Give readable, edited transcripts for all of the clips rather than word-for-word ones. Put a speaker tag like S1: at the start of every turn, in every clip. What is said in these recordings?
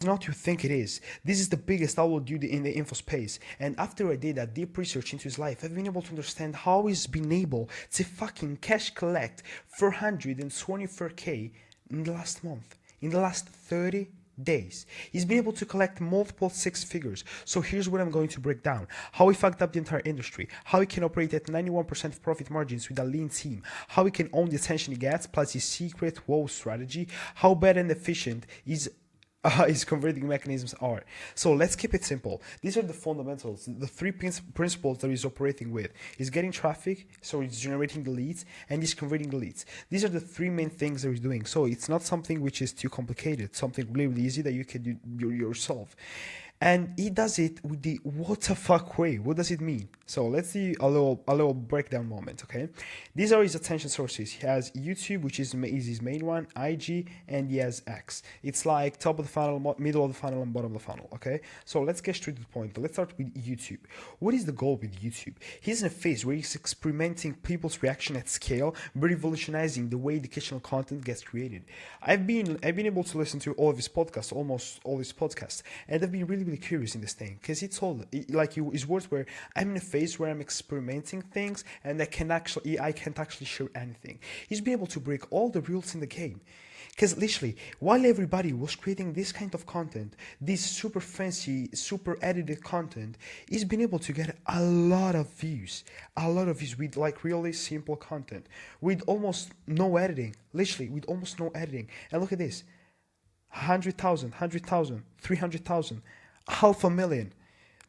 S1: Not you think it is. This is the biggest download due in the info space. And after I did that deep research into his life, I've been able to understand how he's been able to fucking cash collect 424k in the last month, in the last 30 days. He's been able to collect multiple six figures. So here's what I'm going to break down: how he fucked up the entire industry, how he can operate at 91% of profit margins with a lean team, how he can own the attention he gets, plus his secret WoW strategy, how bad and efficient his converting mechanisms are. So let's keep it simple. These are the fundamentals, the three principles that he's operating with. He's getting traffic, so he's generating the leads, and he's converting the leads. These are the three main things that he's doing. So it's not something which is too complicated, something really, really easy that you can do yourself. And he does it with the what the fuck way. What does it mean? So let's see a little breakdown moment, okay? These are his attention sources. He has YouTube, which is his main one, IG, and he has X. It's like top of the funnel, middle of the funnel, and bottom of the funnel, okay? So let's get straight to the point. Let's start with YouTube. What is the goal with YouTube? He's in a phase where he's experimenting people's reaction at scale, revolutionizing the way educational content gets created. I've been able to listen to all of his podcasts, almost all his podcasts, and I've been really curious in this thing because it's all like his words were, I'm in a phase where I'm experimenting things and I can't actually share anything. He's been able to break all the rules in the game. Because literally, while everybody was creating this kind of content, this super fancy, super edited content, he's been able to get a lot of views with like really simple content, with almost no editing, literally with almost no editing. And look at this: 100,000, 300,000, 500,000.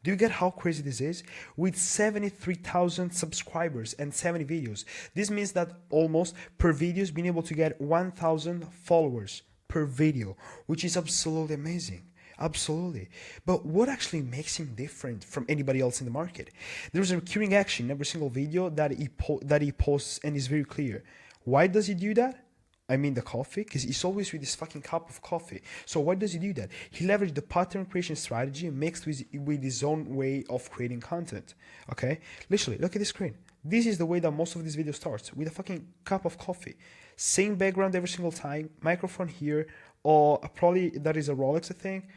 S1: Do you get how crazy this is? With 73,000 subscribers and 70 videos. This means that almost per video is being able to get 1,000 followers per video, which is absolutely amazing. Absolutely. But what actually makes him different from anybody else in the market? There's a recurring action in every single video that he posts, and is very clear. Why does he do that? I mean the coffee, because he's always with this fucking cup of coffee. So why does he do that? He leveraged the pattern creation strategy mixed with his own way of creating content. Okay? Literally, look at the screen. This is the way that most of this video starts, with a fucking cup of coffee. Same background every single time, microphone here, or probably that is a Rolex, I think.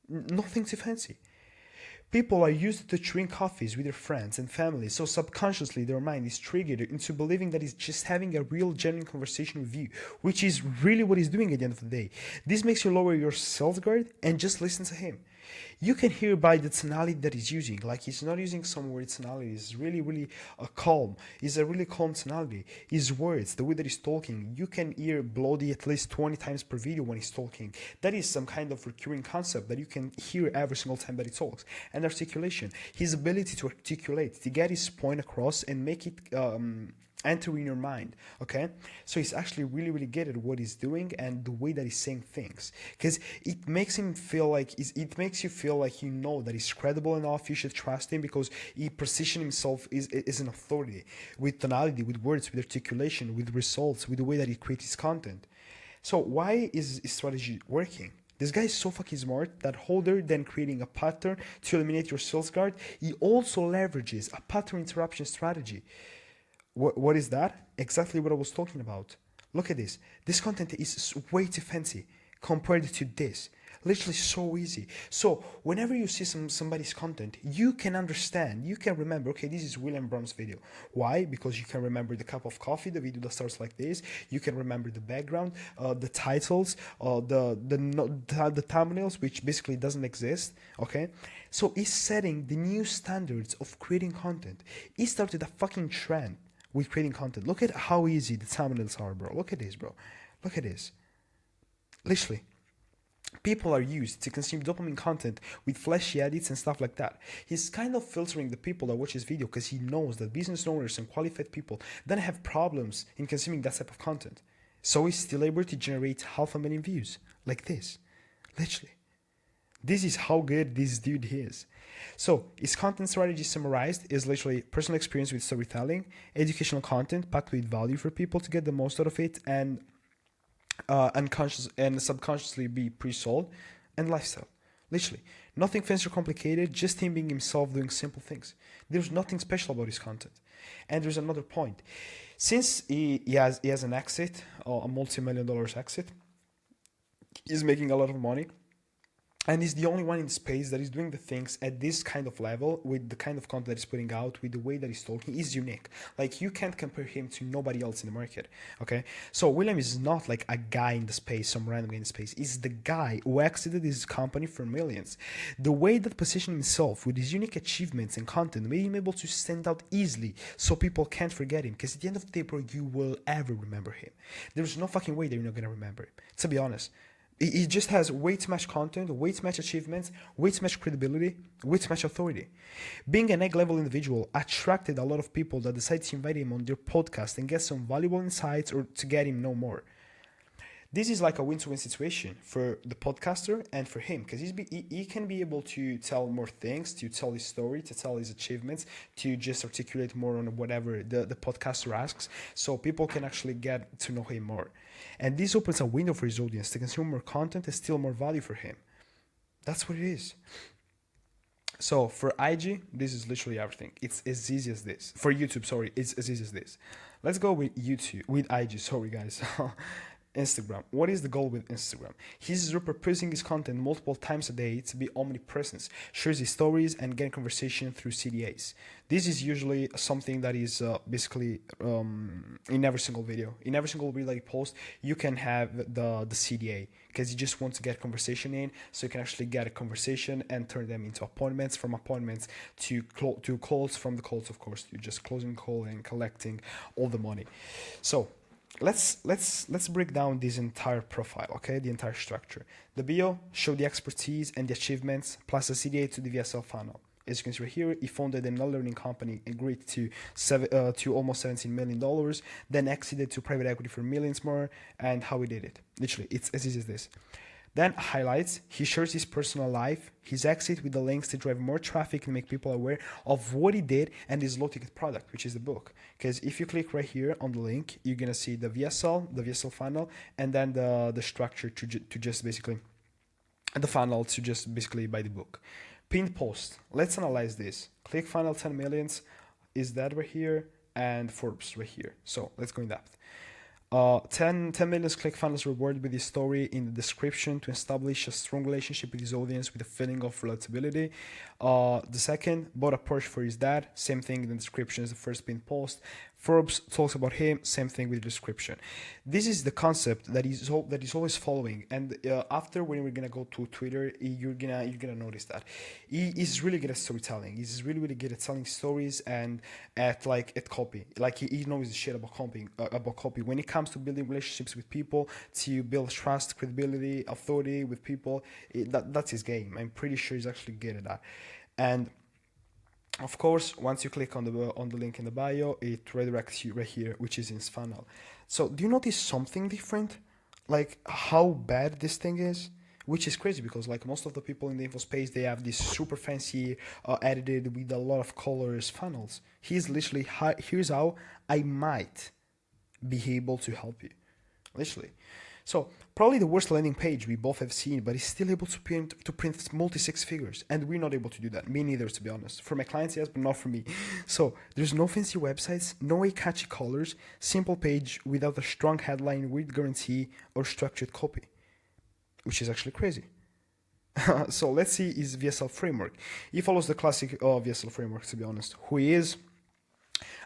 S1: Nothing too fancy. People are used to chewing coffees with their friends and family, so subconsciously their mind is triggered into believing that he's just having a real, genuine conversation with you, which is really what he's doing at the end of the day. This makes you lower your self guard and just listen to him. You can hear by the tonality that he's using, like he's not using some weird tonality. It's really calm. It's a really calm tonality. His words, the way that he's talking, you can hear bloody at least 20 times per video when he's talking. That is some kind of recurring concept that you can hear every single time that he talks. And articulation, his ability to articulate, to get his point across and make it enter in your mind. Okay, so he's actually really good at what he's doing and the way that he's saying things, because it makes him feel like it makes you feel like you know that he's credible enough. You should trust him because he positions himself is an authority, with tonality, with words, with articulation, with results, with the way that he creates his content. So why is his strategy working? This guy is so fucking smart that other than creating a pattern to eliminate your sales guard, he also leverages a pattern interruption strategy. What is that? Exactly what I was talking about. Look at this. This content is way too fancy compared to this. Literally so easy. So whenever you see somebody's content, you can understand, you can remember, okay, this is William Brom's video. Why? Because you can remember the cup of coffee, the video that starts like this. You can remember the background, the titles, the thumbnails, which basically doesn't exist. Okay, so he's setting the new standards of creating content. He started a fucking trend with creating content. Look at how easy the thumbnails are, bro. Look at this, bro. Look at this. Literally, people are used to consume dopamine content with flashy edits and stuff like that. He's kind of filtering the people that watch his video because he knows that business owners and qualified people don't have problems in consuming that type of content. So he's still able to generate 500,000 views like this. Literally. This is how good this dude is. So his content strategy summarized is literally personal experience with storytelling, educational content packed with value for people to get the most out of it, and unconscious and subconsciously be pre-sold, and lifestyle. Literally, nothing fancy or complicated, just him being himself doing simple things. There's nothing special about his content. And there's another point. Since he has an exit, a multi-million dollars exit, he's making a lot of money. And he's the only one in space that is doing the things at this kind of level with the kind of content that he's putting out, with the way that he's talking. He's unique. Like, you can't compare him to nobody else in the market. Okay, so William is not like a guy in the space, some random guy in space. He's the guy who exited his company for millions. The way that positioned himself with his unique achievements and content made him able to stand out easily, so people can't forget him. Because at the end of the day, bro, you will ever remember him. There's no fucking way that you're not gonna remember him, to be honest. He just has way too much content, way too much achievements, way too much credibility, way too much authority. Being an egg level individual attracted a lot of people that decided to invite him on their podcast and get some valuable insights or to get him know more. This is like a win-to-win situation for the podcaster and for him, because he can be able to tell more things, to tell his story, to tell his achievements, to just articulate more on whatever the podcaster asks, so people can actually get to know him more. And this opens a window for his audience to consume more content and still more value for him. That's what it is. So for IG, this is literally everything. It's as easy as this. For YouTube, sorry, it's as easy as this. Let's go with IG, sorry guys. Instagram. What is the goal with Instagram? He's repurposing his content multiple times a day to be omnipresent, shares his stories, and get conversation through CDAs. This is usually something that is basically in every single video. In every single video that he posts, you can have the CDA, because you just want to get conversation in, so you can actually get a conversation and turn them into appointments, from appointments to calls, from the calls, of course, to just closing call and collecting all the money. So let's break down this entire profile, okay? The entire structure. The bio show the expertise and the achievements, plus a CDA to the VSL funnel. As you can see right here, he founded an e-learning company, agreed to almost $17 million, then exited to private equity for millions more, and how he did it. Literally, it's as easy as this. Then highlights, he shares his personal life, his exit with the links to drive more traffic and make people aware of what he did and his low ticket product, which is the book. Because if you click right here on the link, you're going to see the VSL funnel, and then the structure to just basically, the funnel to just basically buy the book. Pinned post, let's analyze this. Click funnel 10 millions, is that right here, and Forbes right here. So let's go in depth. 10 million ClickFunnels reward with his story in the description to establish a strong relationship with his audience with a feeling of relatability. The second, bought a Porsche for his dad, same thing in the description as the first pinned post. Forbes talks about him, same thing with the description. This is the concept that is always following, and after when we're gonna go to Twitter, you're gonna notice that he is really good at storytelling. He's really good at telling stories and at copy. Like he knows the shit about copy. When it comes to building relationships with people, to build trust, credibility, authority with people, that's his game. I'm pretty sure he's actually good at that. And of course, once you click on the link in the bio, it redirects you right here, which is in his funnel. So do you notice something different? Like how bad this thing is? Which is crazy, because like most of the people in the info space, they have this super fancy, edited with a lot of colors funnels. He's literally, here's how I might be able to help you. Literally. So probably the worst landing page we both have seen, but he's still able to print multi six figures, and we're not able to do that. Me neither, to be honest. For my clients, yes, but not for me. So there's no fancy websites, no catchy colors, simple page without a strong headline, weird guarantee, or structured copy, which is actually crazy. So let's see his VSL framework. He follows the classic VSL framework, to be honest. Who he is,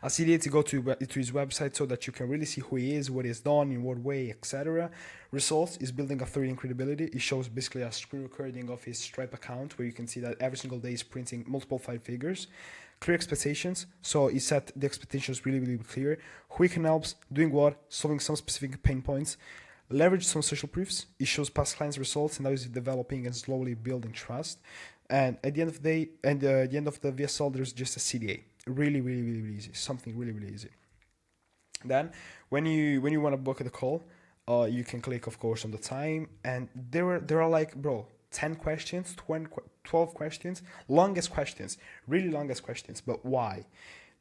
S1: a CDA to go to his website so that you can really see who he is, what he's done, in what way, etc. Results is building authority and credibility. It shows basically a screen recording of his Stripe account where you can see that every single day he's printing multiple 5 figures. Clear expectations. So he set the expectations really clear. Who he can help, doing what, solving some specific pain points. Leverage some social proofs. It shows past clients' results and now he's developing and slowly building trust. And at the end of the day, and at the end of the VSL, there's just a CDA. Really easy. Something really easy. Then, when you want to book the call, you can click, of course, on the time, and there are like, bro, 10 questions, 12 questions, longest questions, really longest questions. But why?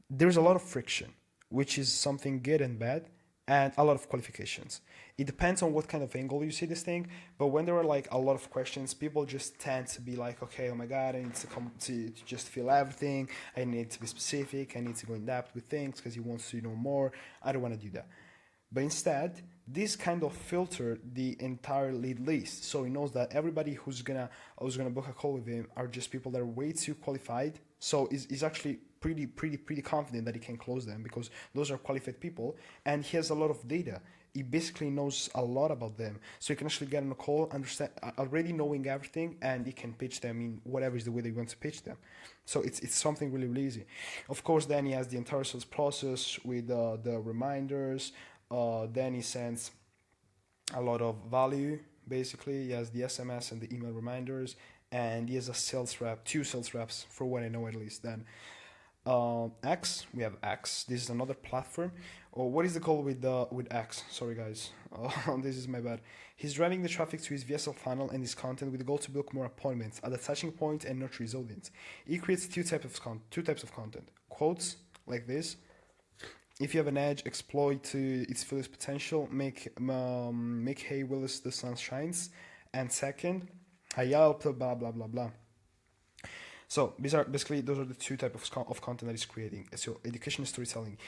S1: There's a lot of friction, which is something good and bad, and a lot of qualifications. It depends on what kind of angle you see this thing, but when there are like a lot of questions, people just tend to be like, okay, oh my God, I need to come to just feel everything. I need to be specific. I need to go in depth with things because he wants to know more. I don't want to do that. But instead, this kind of filter the entire lead list, so he knows that everybody who's gonna book a call with him are just people that are way too qualified. So he's actually pretty confident that he can close them because those are qualified people, and he has a lot of data. He basically knows a lot about them, so he can actually get on a call, understand already knowing everything, and he can pitch them in whatever is the way they want to pitch them. So it's something really easy. Of course, then he has the entire sales process with the reminders. Then he sends a lot of value. Basically, he has the SMS and the email reminders, and he has a sales rep, two sales reps, for what I know at least. Then X, we have X. This is another platform. Or what is the call with X? Sorry guys, this is my bad. He's driving the traffic to his VSL funnel and his content with the goal to book more appointments at the touching point and nurture his audience. He creates two types of content: quotes like this. If you have an edge, exploit to its fullest potential. Make hay whilst the sun shines. And second, I helped blah blah blah blah. So those are the two types of content that he's creating. So education and storytelling.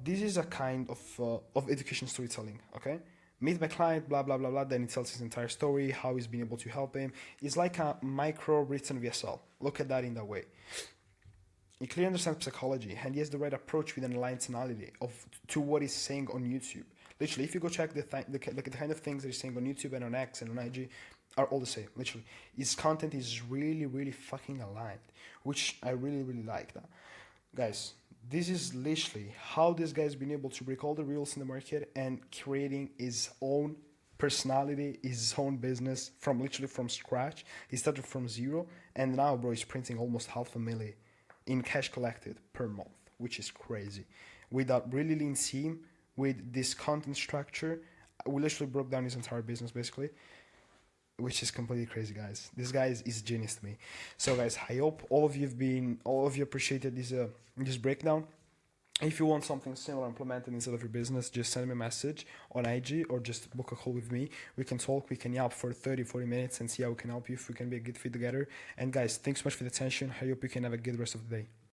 S1: This is a kind of education storytelling. Okay, meet my client, blah blah blah blah. Then he tells his entire story, how he's been able to help him. It's like a micro written VSL. Look at that in that way. He clearly understands psychology, and he has the right approach with an intentionality to what he's saying on YouTube. Literally, if you go check the kind of things that he's saying on YouTube and on X and on IG are all the same. Literally, his content is really fucking aligned, which I really like that. Guys, this is literally how this guy's been able to break all the rules in the market and creating his own personality, his own business from scratch. He started from zero, and now, bro, he's printing almost $500,000 in cash collected per month, which is crazy. With that really lean team, with this content structure, we literally broke down his entire business basically, which is completely crazy, guys. This guy is genius to me. So guys, I hope all of you appreciated this breakdown. If you want something similar implemented inside of your business, just send me a message on IG or just book a call with me. We can talk, we can yap for 30-40 minutes and see how we can help you, if we can be a good fit together. And guys, thanks so much for the attention. I hope you can have a good rest of the day.